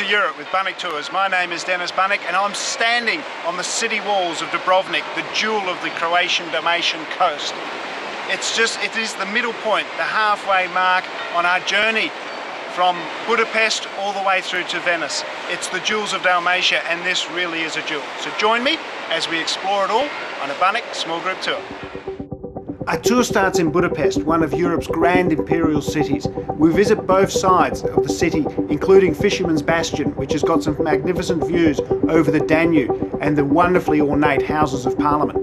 to Europe with Bunnik Tours. My name is Bunnik and I'm standing on the city walls of Dubrovnik, the jewel of the Croatian-Dalmatian coast. It is the middle point, the halfway mark on our journey from Budapest all the way through to Venice. It's the jewels of Dalmatia, and this really is a jewel. So join me as we explore it all on a Bunnik small group tour. Our tour starts in Budapest, one of Europe's grand imperial cities. We visit both sides of the city, including Fisherman's Bastion, which has got some magnificent views over the Danube and the wonderfully ornate Houses of Parliament.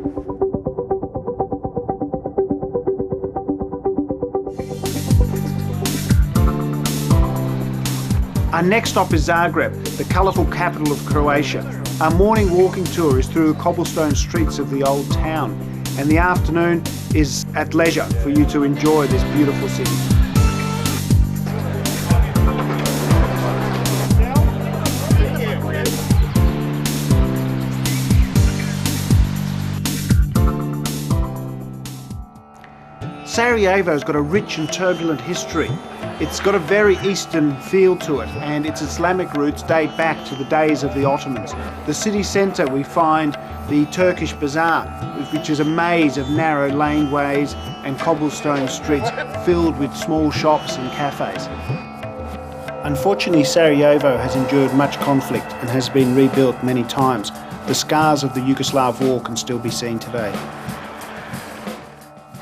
Our next stop is Zagreb, the colourful capital of Croatia. Our morning walking tour is through the cobblestone streets of the old town, and the afternoon is at leisure for you to enjoy this beautiful city. Sarajevo's got a rich and turbulent history. It's got a very Eastern feel to it, and its Islamic roots date back to the days of the Ottomans. The city centre, we find the Turkish Bazaar, which is a maze of narrow laneways and cobblestone streets filled with small shops and cafes. Unfortunately, Sarajevo has endured much conflict and has been rebuilt many times. The scars of the Yugoslav war can still be seen today.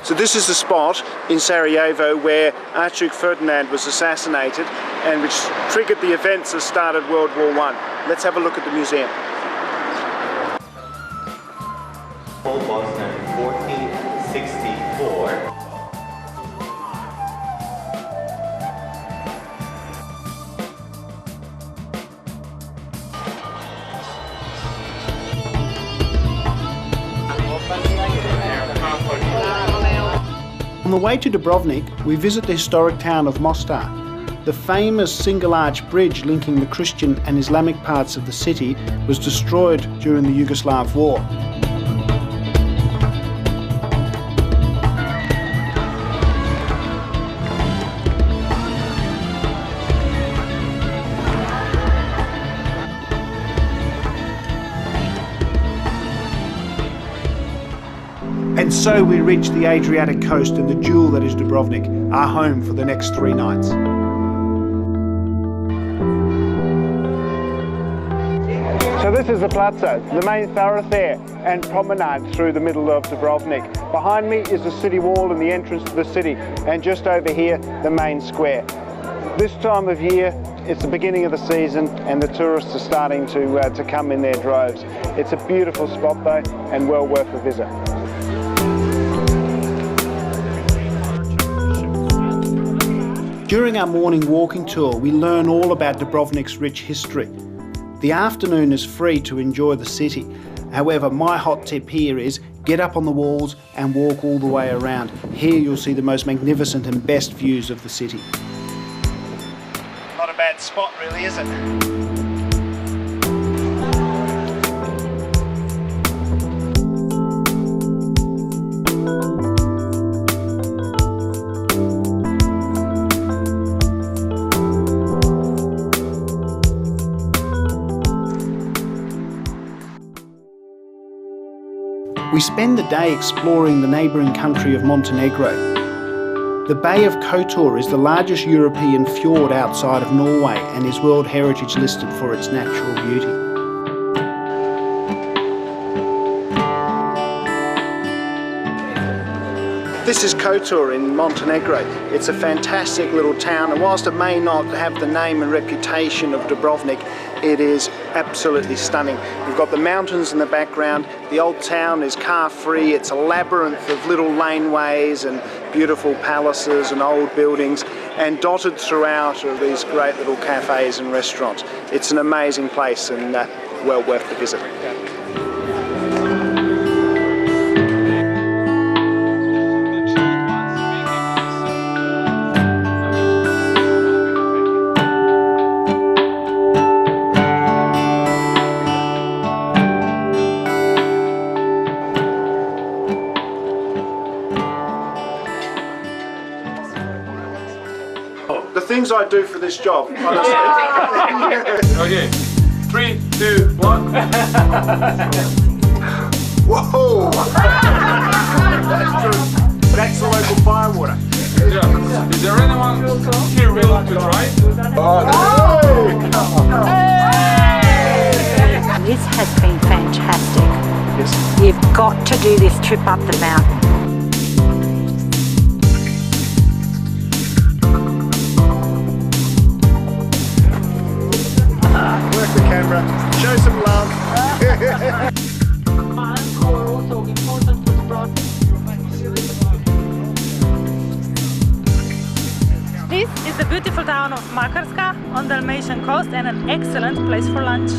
So this is the spot in Sarajevo where Archduke Ferdinand was assassinated and which triggered the events that started World War I. Let's have a look at the museum. Was in 1464. On the way to Dubrovnik, we visit the historic town of Mostar. The famous single-arch bridge linking the Christian and Islamic parts of the city was destroyed during the Yugoslav war. And so we reach the Adriatic coast and the jewel that is Dubrovnik, our home for the next 3 nights. So this is the Plaza, the main thoroughfare and promenade through the middle of Dubrovnik. Behind me is the city wall and the entrance to the city, and just over here, the main square. This time of year, it's the beginning of the season and the tourists are starting to come in their droves. It's a beautiful spot though, and well worth a visit. During our morning walking tour, we learn all about Dubrovnik's rich history. The afternoon is free to enjoy the city. However, my hot tip here is get up on the walls and walk all the way around. Here you'll see the most magnificent and best views of the city. Not a bad spot really, is it? We spend the day exploring the neighbouring country of Montenegro. The Bay of Kotor is the largest European fjord outside of Norway and is World Heritage listed for its natural beauty. This is Kotor in Montenegro. It's a fantastic little town, and whilst it may not have the name and reputation of Dubrovnik, it is absolutely stunning. We've got the mountains in the background, the old town is car-free, it's a labyrinth of little laneways and beautiful palaces and old buildings, and dotted throughout are these great little cafes and restaurants. It's an amazing place and well worth the visit. things I do for this job, honestly. Okay, 3, 2, 1. Whoa! That's true. That's the local firewater. Yeah. Is there anyone here willing to try? This has been fantastic. Yes. You've got to do this trip up the mountain. Work the camera, show some love. This is the beautiful town of Makarska on Dalmatian coast and an excellent place for lunch.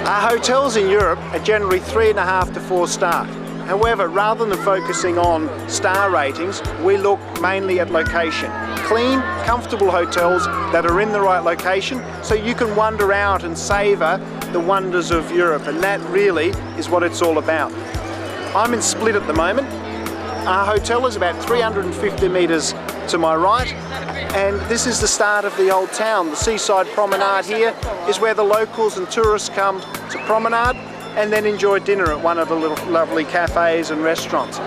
Our hotels in Europe are generally 3.5 to 4 star. However, rather than focusing on star ratings, we look mainly at location. Clean, comfortable hotels that are in the right location so you can wander out and savour the wonders of Europe, and that really is what it's all about. I'm in Split at the moment. Our hotel is about 350 metres to my right, and this is the start of the old town. The seaside promenade here is where the locals and tourists come to promenade and then enjoy dinner at one of the little lovely cafes and restaurants.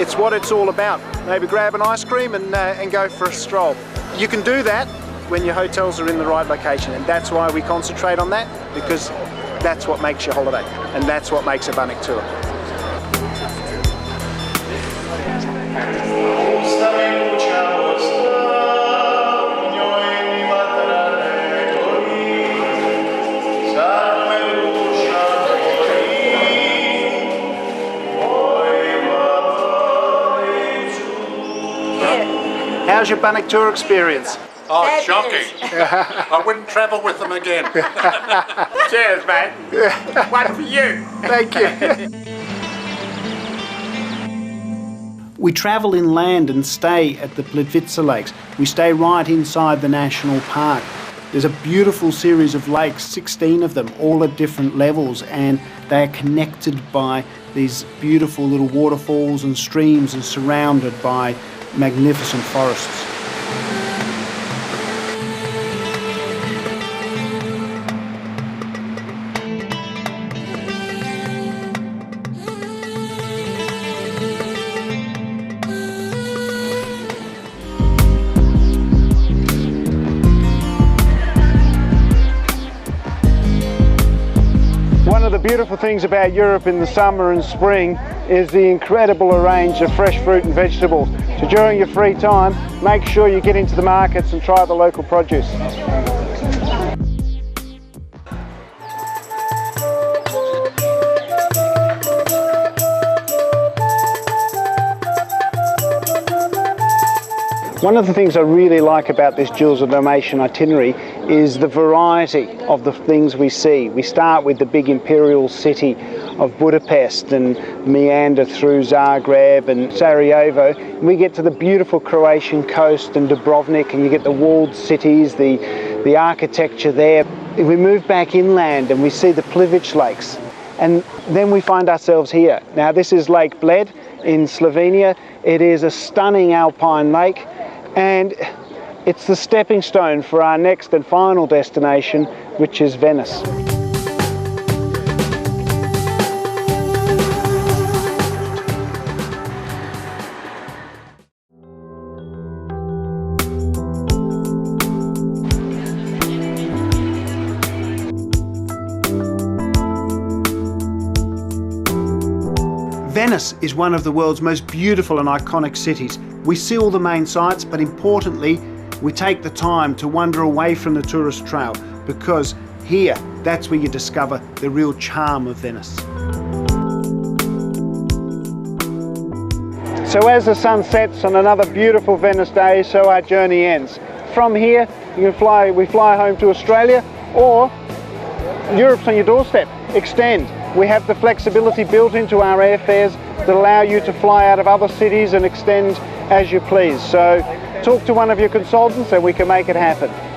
It's what it's all about. Maybe grab an ice cream and go for a stroll. You can do that when your hotels are in the right location, and that's why we concentrate on that, because that's what makes your holiday, and that's what makes a Bunnik tour. How's your Bunnik tour experience? Oh, it's shocking. I wouldn't travel with them again. Cheers, mate. One for you. Thank you. We travel inland and stay at the Plitvice Lakes. We stay right inside the national park. There's a beautiful series of lakes, 16 of them, all at different levels, and they are connected by these beautiful little waterfalls and streams and surrounded by magnificent forests. One of the beautiful things about Europe in the summer and spring is the incredible range of fresh fruit and vegetables. So during your free time, make sure you get into the markets and try the local produce. One of the things I really like about this Jewels of Dalmatian itinerary is the variety of the things we see. We start with the big imperial city of Budapest and meander through Zagreb and Sarajevo. And we get to the beautiful Croatian coast and Dubrovnik, and you get the walled cities, the architecture there. If we move back inland and we see the Plitvice Lakes, and then we find ourselves here. Now this is Lake Bled in Slovenia. It is a stunning alpine lake, and it's the stepping stone for our next and final destination, which is Venice. Venice is one of the world's most beautiful and iconic cities. We see all the main sites, but importantly, we take the time to wander away from the tourist trail, because here, that's where you discover the real charm of Venice. So as the sun sets on another beautiful Venice day, so our journey ends. From here, we fly home to Australia, or Europe's on your doorstep. Extend. We have the flexibility built into our airfares that allow you to fly out of other cities and extend as you please. So talk to one of your consultants and we can make it happen.